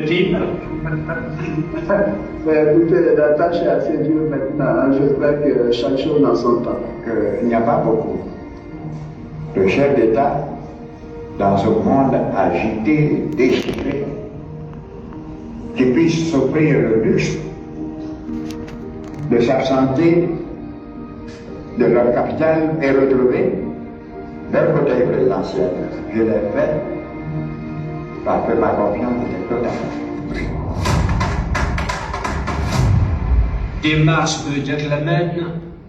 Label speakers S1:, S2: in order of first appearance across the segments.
S1: Team.
S2: Mais écoutez, la tâche est assez dure maintenant. J'espère que chaque chose dans son temps.
S3: Il n'y a pas beaucoup de chefs d'État dans ce monde agité, déchiré, qui puissent s'offrir le luxe de s'absenter de leur capitale et retrouver leur fauteuil présidentiel. Je l'ai fait parce que ma confiance était totale.
S1: Démarche de gentleman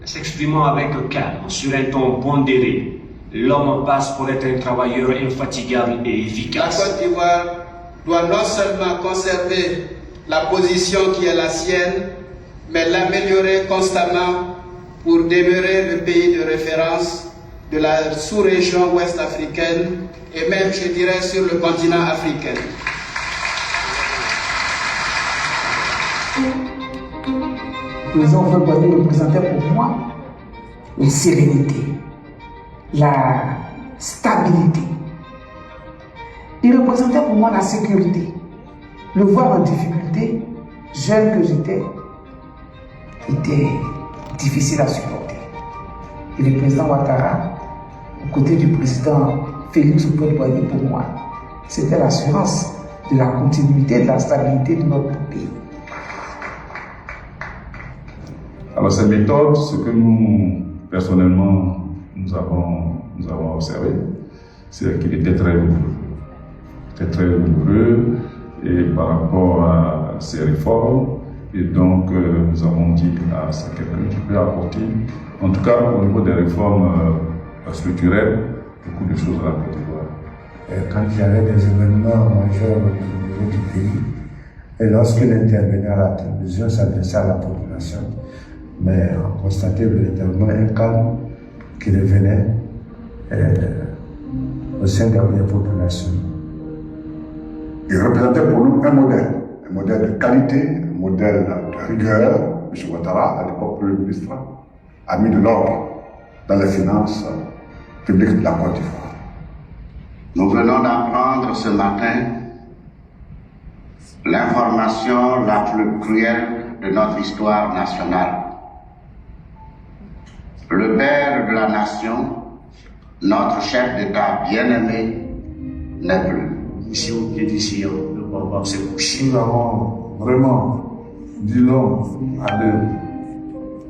S1: s'exprimant avec calme, sur un ton pondéré. L'homme passe pour être un travailleur infatigable et efficace.
S4: La Côte d'Ivoire doit non seulement conserver la position qui est la sienne, mais l'améliorer constamment pour demeurer le pays de référence de la sous-région ouest africaine et même, je dirais, sur le continent africain.
S5: Le président Houphouët-Boigny représentait pour moi la sérénité, la stabilité. Il représentait pour moi la sécurité. Le voir en difficulté, jeune que j'étais, était difficile à supporter. Et le président Ouattara, aux côtés du président Félix Houphouët-Boigny, pour moi, c'était l'assurance de la continuité, de la stabilité de notre pays.
S6: Alors ces méthodes, ce que nous, personnellement, nous avons observé, c'est qu'il était très rigoureux. Il était très rigoureux et par rapport à ces réformes. Et donc, nous avons dit, c'est quelqu'un qui peut apporter, en tout cas au niveau des réformes structurelles, beaucoup de choses à la Côte d'Ivoire.
S7: Quand il y avait des événements majeurs au niveau du pays, et lorsqu'il intervenait à la télévision, s'adressait à la population, mais on constatait véritablement un calme qui revenait au sein des populations.
S8: Il représentait pour nous un modèle de qualité, un modèle de rigueur. M. Ouattara, à l'époque Premier ministre, a mis de l'ordre dans les finances publiques de la Côte d'Ivoire.
S3: Nous venons d'apprendre ce matin l'information la plus cruelle de notre histoire nationale. Le père de la nation, notre chef d'État bien-aimé, n'est plus.
S1: Si on dit ici, on va voir ses couches.
S6: Nous avons vraiment dit l'homme à l'œuvre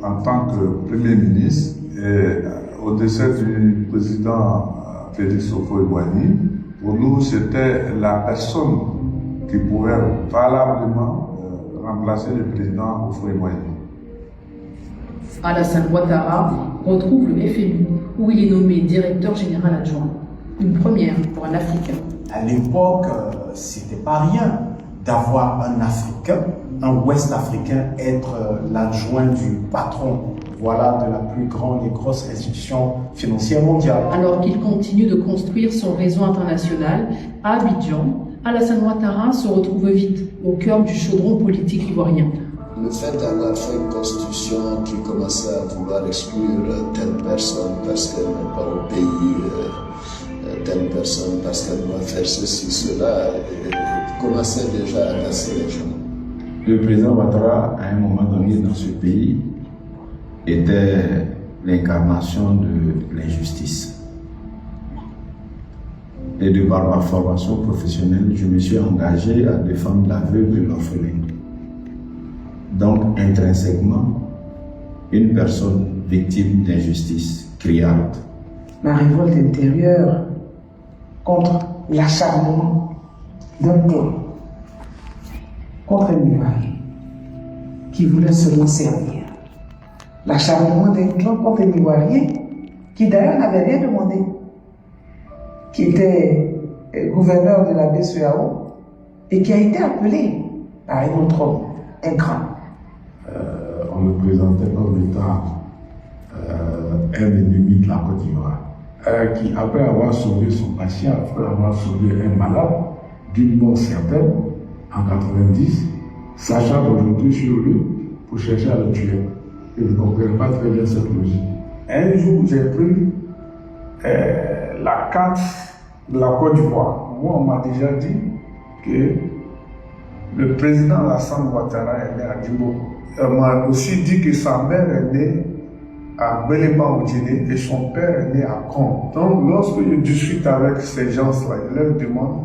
S6: en tant que Premier ministre et au décès du président Félix Houphouët-Boigny. Pour nous, c'était la personne qui pouvait valablement remplacer le président Houphouët-Boigny.
S9: Alassane Ouattara retrouve le FMI où il est nommé directeur général adjoint. Une première pour un Africain.
S10: À l'époque, c'était pas rien d'avoir un Africain, un Ouest africain être l'adjoint du patron, voilà, de la plus grande et grosse institution financière mondiale.
S9: Alors qu'il continue de construire son réseau international à Abidjan, Alassane Ouattara se retrouve vite au cœur du chaudron politique ivoirien.
S11: Le fait d'avoir fait une constitution qui commençait à vouloir exclure telle personne parce qu'elle n'est pas au pays, telle personne parce qu'elle doit faire ceci, cela, commençait déjà à casser les gens.
S12: Le président Ouattara, à un moment donné dans ce pays, était l'incarnation de l'injustice. Et de par ma formation professionnelle, je me suis engagé à défendre l'aveugle et l'orphelin. Donc, intrinsèquement, une personne victime d'injustice, criarde.
S5: Ma révolte intérieure contre l'acharnement d'un peuple, contre un Ivoirien qui voulait seulement servir. L'acharnement d'un clan contre un Ivoirien qui d'ailleurs n'avait rien demandé, qui était gouverneur de la BCEAO et qui a été appelé par un autre homme, un grand.
S6: On me présentait comme étant un ennemi de la Côte d'Ivoire, qui, après avoir sauvé son patient, après avoir sauvé un malade d'une mort certaine en 90, s'acharne aujourd'hui sur lui pour chercher à le tuer. Et je ne comprends pas très bien cette logique. Un jour, j'ai pris la carte de la Côte d'Ivoire. Moi, on m'a déjà dit que
S7: Le président Alassane Ouattara est né à Djimboko. On m'a aussi dit que sa mère est née à Belema au Guinée et son père est né à Caen. Donc lorsque je discute avec ces gens-là, je leur demande,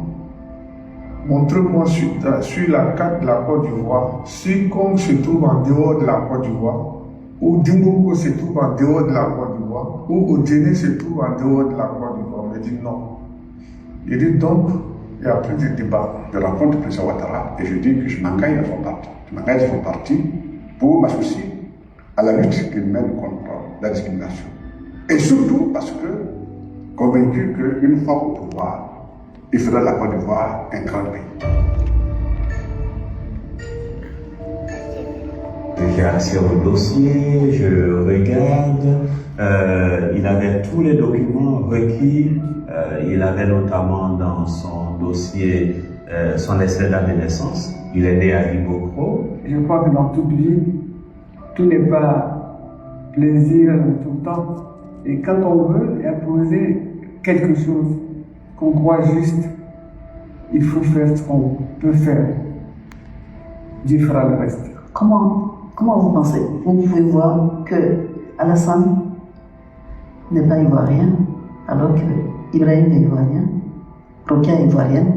S7: montrez-moi sur la carte de la Côte d'Ivoire, si Caen se trouve en dehors de la Côte d'Ivoire, ou Djimboko se trouve en dehors de la Côte d'Ivoire, ou Guinée se trouve en dehors de la Côte d'Ivoire. On me dit non. Il dit donc, il n'y a plus de débat.
S8: Je rencontre le président Ouattara et je dis que je m'engage à son parti. Je m'engage à son parti pour m'associer à la lutte qu'il mène contre la discrimination. Et surtout parce que, convaincu qu'une fois au pouvoir, il fera de la Côte d'Ivoire un grand pays.
S13: J'ai accès au dossier, je regarde, il avait tous les documents requis, il avait notamment dans son dossier son extrait de naissance, il est né à Djimboko.
S14: Je crois que dans toute vie, tout n'est pas plaisir tout le temps. Et quand on veut imposer quelque chose qu'on croit juste, il faut faire ce qu'on peut faire. Dieu fera le reste.
S15: Comment vous pensez? Vous pouvez voir que Alassane n'est pas ivoirien, alors que Ibrahim est ivoirien, Rokia est ivoirienne,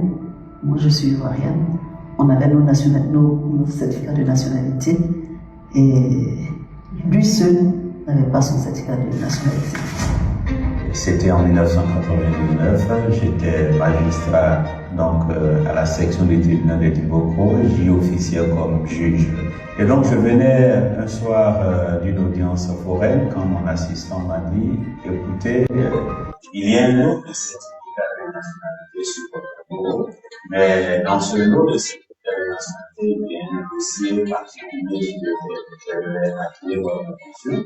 S15: moi je suis ivoirienne. On avait nos certificats de nationalité et lui seul n'avait pas son certificat de nationalité.
S13: C'était en 1999, j'étais magistrat donc, à la section du tribunal de Djimboko, j'y officiais comme juge. Et donc je venais un soir d'une audience foraine quand mon assistant m'a dit, écoutez, il y a un lot de certificats de nationalité sur votre bureau, mais dans ce lot de certificats de nationalité, il y a un dossier particulier que j'aimerais attirer votre attention.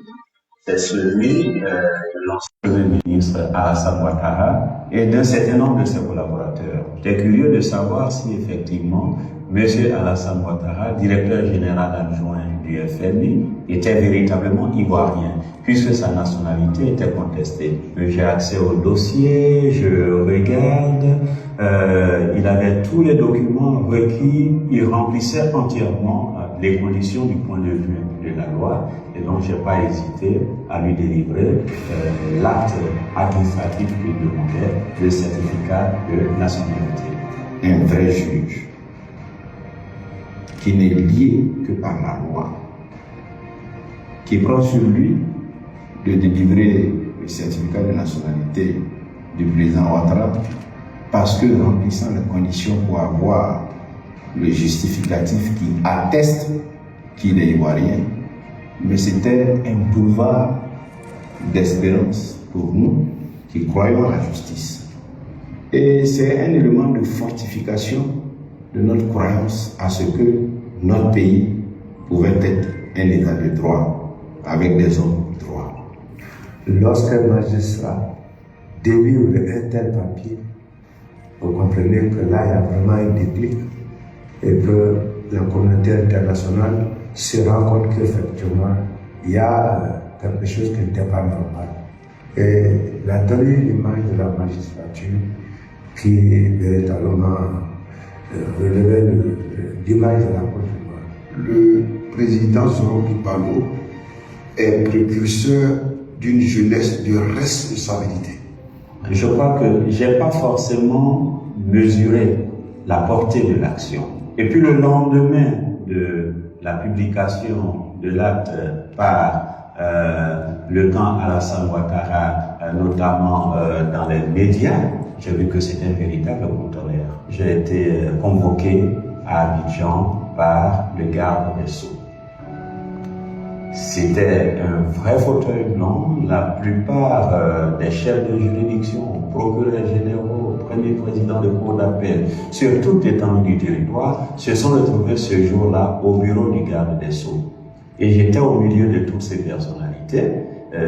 S13: C'est celui de l'ancien ministre Alassane Ouattara et d'un certain nombre de ses collaborateurs. J'étais curieux de savoir si effectivement M. Alassane Ouattara, directeur général adjoint du FMI, était véritablement ivoirien, puisque sa nationalité était contestée. J'ai accès au dossier, je regarde, il avait tous les documents requis, il remplissait entièrement les conditions du point de vue de la loi, et donc je n'ai pas hésité à lui délivrer l'acte administratif qu'il demandait, le certificat de nationalité.
S12: Un vrai juge qui n'est lié que par la loi, qui prend sur lui de délivrer le certificat de nationalité du président Ouattara parce que remplissant les conditions pour avoir le justificatif qui atteste qu'il est ivoirien, mais c'était un boulevard d'espérance pour nous qui croyons à la justice. Et c'est un élément de fortification de notre croyance à ce que notre pays pouvait être un état de droit avec des hommes de droit.
S7: Lorsqu'un magistrat délivre un tel papier, vous comprenez que là, il y a vraiment un déclic et que la communauté internationale se rend compte qu'effectivement, il y a quelque chose qui n'était pas normal. Et la dernière image de la magistrature qui véritablement relevait l'image de la Côte d'Ivoire.
S16: Le président Soro Kipalo est précurseur d'une jeunesse de responsabilité.
S13: Je crois que je n'ai pas forcément mesuré la portée de l'action. Et puis le lendemain de la publication de l'acte par le camp Alassane Ouattara, notamment dans les médias, j'ai vu que c'était un véritable contrôleur. J'ai été convoqué à Abidjan par le garde des Sceaux. C'était un vrai fauteuil blanc. La plupart des chefs de juridiction, procureurs généraux, premiers présidents de cour d'appel, sur toute l'étendue du territoire, se sont retrouvés ce jour-là au bureau du garde des Sceaux. Et j'étais au milieu de toutes ces personnalités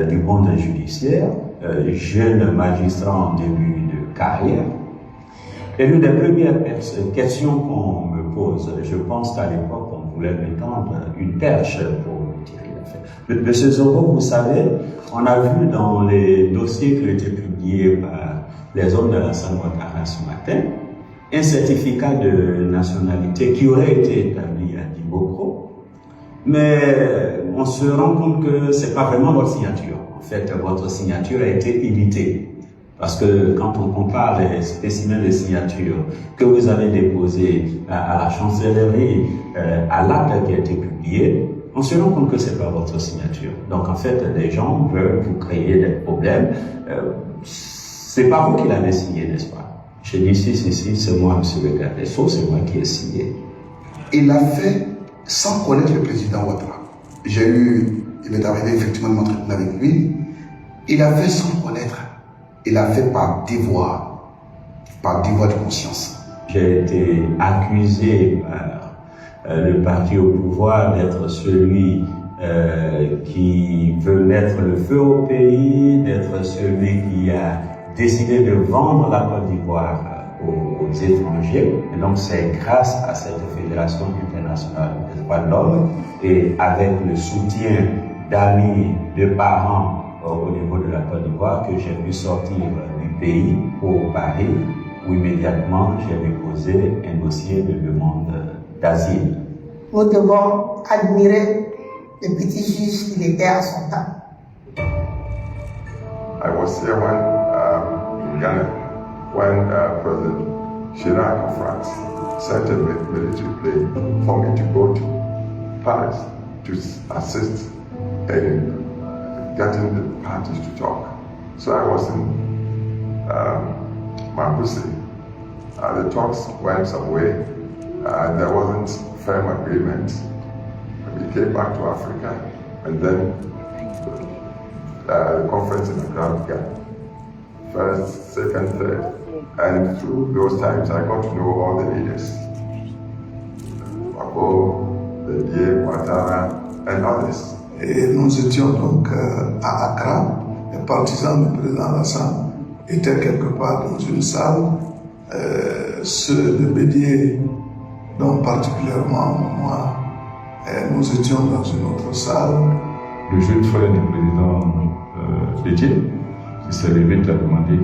S13: du monde judiciaire, jeune magistrat en début de carrière. Et l'une des premières questions qu'on me pose, je pense qu'à l'époque, on voulait m'étendre une perche pour me tirer l'affaire. Monsieur Soro, vous savez, on a vu dans les dossiers qui ont été publiés par les hommes de Alassane Ouattara ce matin, un certificat de nationalité qui aurait été établi à Dibokro, mais on se rend compte que c'est pas vraiment votre signature. En fait, votre signature a été éditée. Parce que quand on compare les spécimens de signature que vous avez déposés à la chancellerie, à l'acte qui a été publié, on se rend compte que c'est pas votre signature. Donc en fait, les gens veulent vous créer des problèmes. C'est pas vous qui l'avez signé, n'est-ce pas? J'ai dit si, c'est moi, monsieur le garde des Sceaux, c'est moi qui ai signé.
S16: Il l'a fait sans connaître le président Ouattara. Il est arrivé effectivement de m'entretenir avec lui. Il a fait sans connaître. Il a fait par devoir de conscience.
S13: J'ai été accusé par le parti au pouvoir d'être celui qui veut mettre le feu au pays, d'être celui qui a décidé de vendre la Côte d'Ivoire aux étrangers. Et donc c'est grâce à cette Fédération internationale des droits de l'homme et avec le soutien d'amis, de parents, au niveau de la Côte d'Ivoire que j'ai pu sortir du pays au Paris où immédiatement j'ai déposé un dossier de demande d'asile.
S17: Nous devons admirer le petit juge qu'il était à son temps.
S18: I was here in Ghana when President Chirac of France sent a military plane for me to go to Paris to assist in getting the parties to talk. So I was in Mapusi. The talks went some way. There wasn't firm agreement. We came back to Africa, and then the conference in Accra began. First, second, third. And through those times, I got to know all the leaders. Wako, Didier, Ouattara, and others.
S19: Et nous étions donc à Accra. Les partisans du président Alassane étaient quelque part dans une salle. Ceux de Bédier, donc particulièrement moi, nous étions dans une autre salle.
S6: Le jeune frère du président Bédier s'est levé et a demandé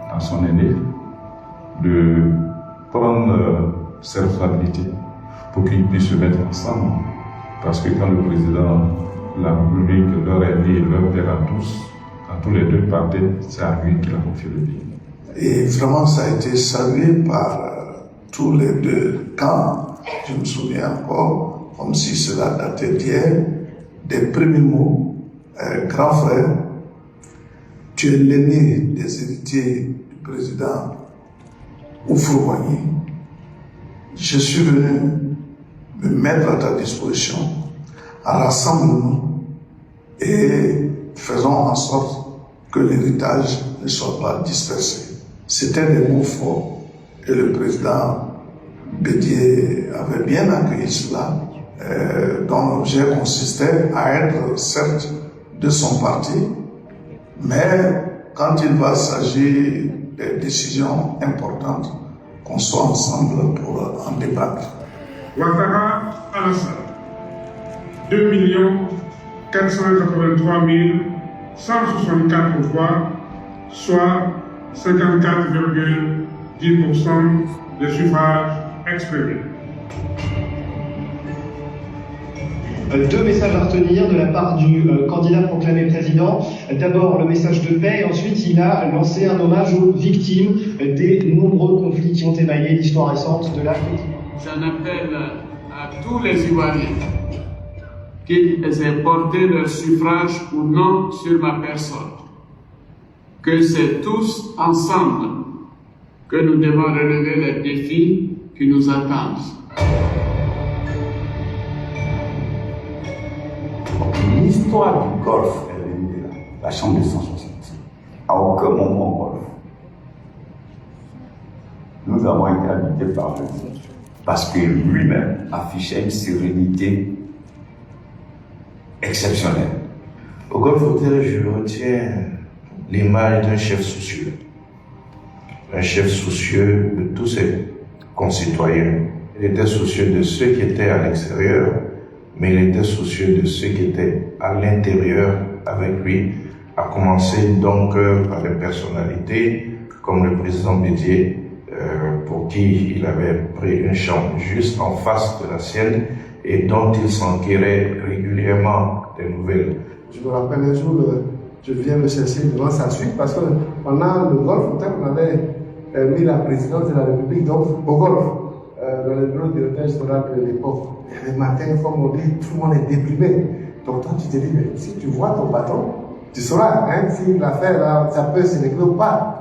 S6: à son aîné de prendre ses responsabilités pour qu'ils puissent se mettre ensemble. Parce que quand le président la République leur a dit, leur père à tous, quand tous les deux partaient, c'est à lui qu'il a confié le pays.
S19: Et vraiment, ça a été salué par tous les deux camps. Je me souviens encore, comme si cela datait d'hier, des premiers mots. Grand frère, tu es l'aîné des héritiers du président Houphouët-Boigny. Je suis venu me mettre à ta disposition. Rassemble-nous et faisons en sorte que l'héritage ne soit pas dispersé. C'était des mots forts et le président Bédier avait bien accueilli cela, dont l'objet consistait à être certes de son parti, mais quand il va s'agir des décisions importantes, qu'on soit ensemble pour en débattre.
S20: Ouattara Alassane, 2 483 164 voix, soit 54,10% des suffrages exprimés.
S21: Deux messages à retenir de la part du candidat proclamé président. D'abord le message de paix et ensuite il a lancé un hommage aux victimes des nombreux conflits qui ont émaillé l'histoire récente de la Côte d'Ivoire.
S22: J'en appelle à tous les Ivoiriens qu'ils aient porté leur suffrage ou non sur ma personne. Que c'est tous ensemble que nous devons relever les défis qui nous attendent.
S3: L'histoire du Golfe est venue de là, la chambre de 160. À aucun moment au Golfe, nous avons été habités par le monde. Parce que lui-même affichait une sérénité exceptionnelle.
S23: Au Golfe Hotel, je retiens l'image d'un chef soucieux. Un chef soucieux de tous ses concitoyens. Il était soucieux de ceux qui étaient à l'extérieur, mais il était soucieux de ceux qui étaient à l'intérieur avec lui, à commencer donc par les personnalités comme le président Bédier, pour qui il avait pris une chambre juste en face de la sienne et dont il s'enquérait régulièrement des nouvelles.
S19: Je me rappelle un jour, je viens me chercher devant sa suite parce que pendant le golf, on avait mis la présidence de la République donc, au golf, dans le bureau directeur général de l'époque. Et le matin, comme on dit, tout le monde est déprimé. Donc toi, tu te dis, mais si tu vois ton patron, tu sauras si l'affaire là, ça peut se régler ou pas.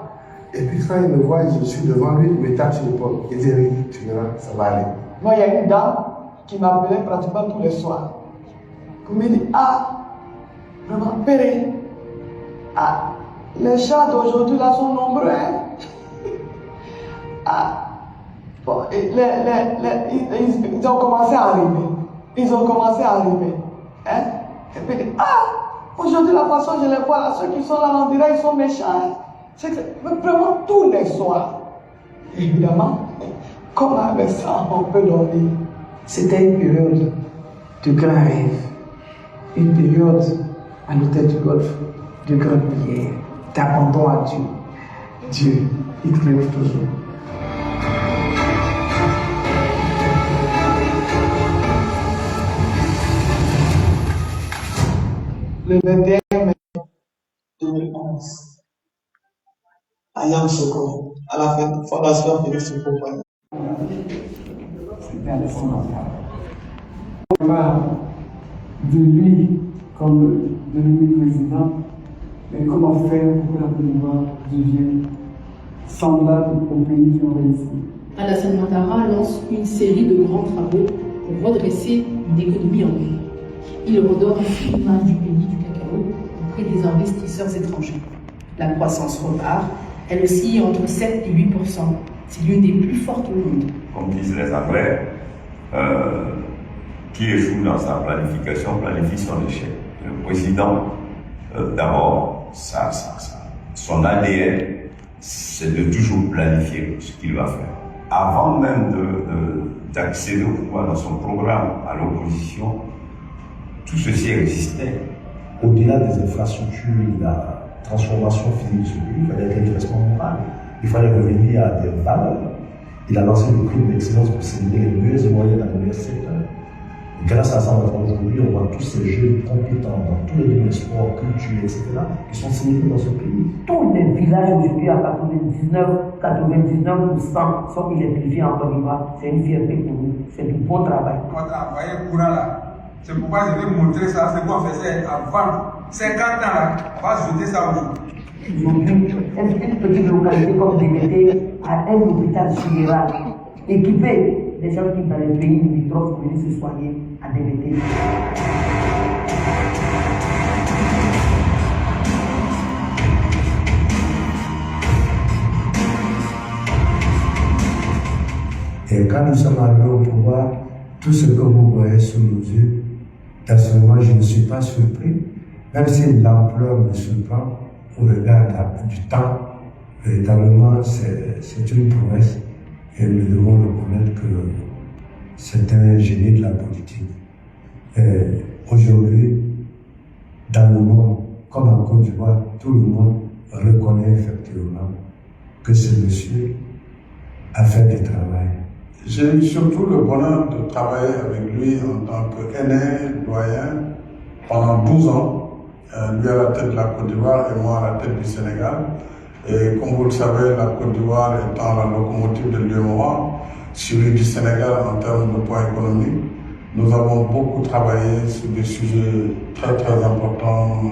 S19: Et puis quand il me voit, je suis devant lui, il me tape sur l'épaule. Il dit, oui, tu verras, ça va aller.
S14: Moi, il y a une dame qui m'appelait pratiquement tous les soirs. Qui me dit, vraiment, Péré, les chats d'aujourd'hui là sont nombreux. Bon, ils ont commencé à arriver. Et puis, aujourd'hui, la façon dont je les vois là, ceux qui sont là, on dirait ils sont méchants. C'est vraiment tous les soirs. Évidemment, comme avec ça, on peut dormir.
S5: C'était une période de grands rêves, une période à l'hôtel du Golfe de grandes prières, d'abandon à Dieu. Dieu, il triomphe toujours.
S14: Le 21 mai 2011, à Yamoussoukro, à la Fondation Félix Houphouët-Boigny. C'était Alessandro. On parle de lui comme de président, mais comment faire pour que la Côte d'Ivoire devienne semblable aux pays qui ont réussi.
S9: Alassane Ouattara lance une série de grands travaux pour redresser une économie en paix. Il redore ainsi l'image du pays du cacao auprès des investisseurs étrangers. La croissance repart, elle oscille entre 7 et 8%. C'est l'une des plus fortes au monde.
S1: Comme disent les Anglais, qui échoue dans sa planification planifie son échec. Le président, d'abord, son ADN, c'est de toujours planifier ce qu'il va faire. Avant même d'accéder au pouvoir dans son programme à l'opposition, tout ceci existait.
S2: Au-delà des infrastructures, la transformation physique de ce pays, il fallait être redressement moral. Il fallait revenir à des valeurs. Il a lancé le prix d'excellence pour célébrer les meilleurs moyens dans les meilleurs secteurs. Grâce à ça, aujourd'hui, on voit tous ces jeunes compétents dans tous les domaines sport, culture, etc., qui sont célébrés dans ce pays.
S15: Tous les villages aujourd'hui, à 99% sont électrifiés en Côte d'Ivoire. C'est une fierté pour nous. C'est du bon travail.
S4: On va travailler courant là. C'est pourquoi je vais montrer ça, ce qu'on faisait avant 50 ans là. On va jeter ça aujourd'hui.
S15: Aujourd'hui, une petite localité comme DBT a un hôpital général équipé. Des gens qui dans les pays limitrophes venaient se soigner à DBT.
S7: Et quand nous sommes arrivés au pouvoir, tout ce que vous voyez sous nos yeux, personnellement, je ne suis pas surpris, même si l'ampleur me surprend au regard du temps. Véritablement, c'est une prouesse et nous devons reconnaître que c'est un génie de la politique. Aujourd'hui, dans le monde, comme en Côte d'Ivoire, tout le monde reconnaît effectivement que ce monsieur a fait du travail.
S19: J'ai eu surtout le bonheur de travailler avec lui en tant qu'aîné, doyen, pendant 12 ans. Lui à la tête de la Côte d'Ivoire et moi à la tête du Sénégal. Et comme vous le savez, la Côte d'Ivoire étant la locomotive de l'UEMOA, suivi du Sénégal en termes de poids économique, nous avons beaucoup travaillé sur des sujets très très importants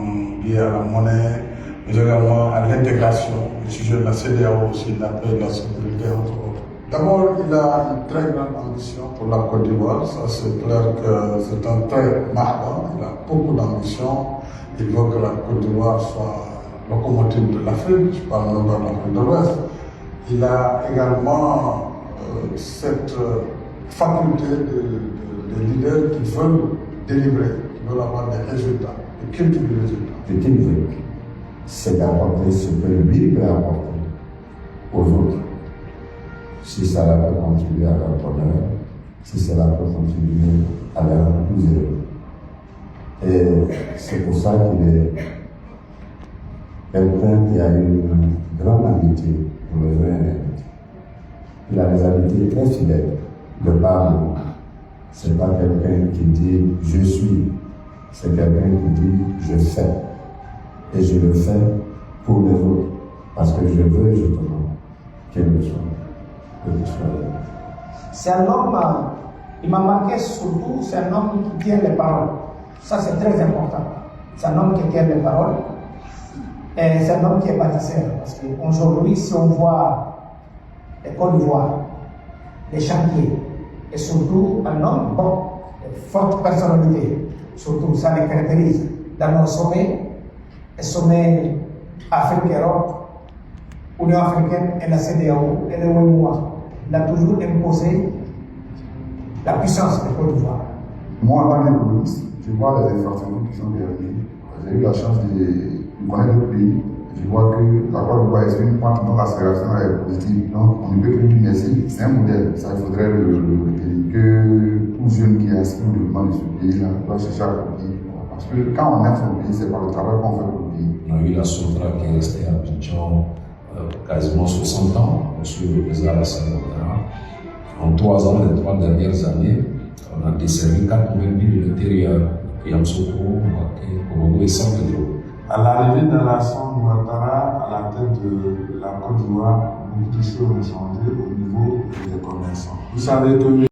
S19: liés à la monnaie, mais également à l'intégration, le sujet de la CEDEAO aussi, de la paix et de la sécurité entre autres. D'abord, il a une très grande ambition pour la Côte d'Ivoire, ça c'est clair que c'est un très marquant, il a beaucoup d'ambition, il veut que la Côte d'Ivoire soit locomotive de l'Afrique, je parle même de l'Afrique de l'Ouest. Il a également cette faculté de leaders qui veulent délivrer, qui veulent avoir des résultats, des culture des résultats.
S2: Ce qu'il veut, c'est d'apporter ce que lui peut apporter aux autres. Si cela peut contribuer à leur bonheur, si cela peut contribuer à leur plus heureux. Et c'est pour ça qu'il est quelqu'un qui a une grande amitié pour les uns et les autres.
S8: Il a des habitudes très fidèles de part et d'autre. Ce n'est pas quelqu'un qui dit « je suis », c'est quelqu'un qui dit « je fais ». Et je le fais pour les autres, parce que je veux justement qu'il le soit.
S17: C'est un homme, il m'a marqué surtout, c'est un homme qui tient les paroles. Ça c'est très important. C'est un homme qui tient les paroles. Et c'est un homme qui est bâtisseur. Parce qu'aujourd'hui, si on voit les Côte d'Ivoire, les chantiers, et surtout un homme, bon, forte personnalité, surtout ça les caractérise dans nos sommets, les sommets Afrique-Europe, Union africaine et la CEDEAO et le UEMOA. Il a toujours imposé la puissance de Côte d'Ivoire.
S10: Moi, en tant qu'économiste, je vois les infrastructures qui sont derrière. J'ai eu la chance de connaître le pays. Je vois que la Côte d'Ivoire exprime une pente, donc l'accélération est positive. Donc, on ne peut que dire merci. C'est un modèle. Ça, il faudrait le retenir. Que tout jeune qui aspire au développement de ce pays-là doit chercher à produire. Parce que quand on aime son pays, c'est par le travail qu'on fait pour le pays.
S11: On a eu la Sotra qui est restée à Abidjan quasiment 60 ans, monsieur le président Alassane Ouattara. En 3 ans, les 3 dernières années, on a desservi 4 000 villes de l'intérieur, Yamoussoukro, Mbaké, Korogo et Santédro.
S24: À l'arrivée d'Alassane Ouattara à la tête de la Côte d'Ivoire, beaucoup de choses ont changé au niveau des commerçants. Vous savez que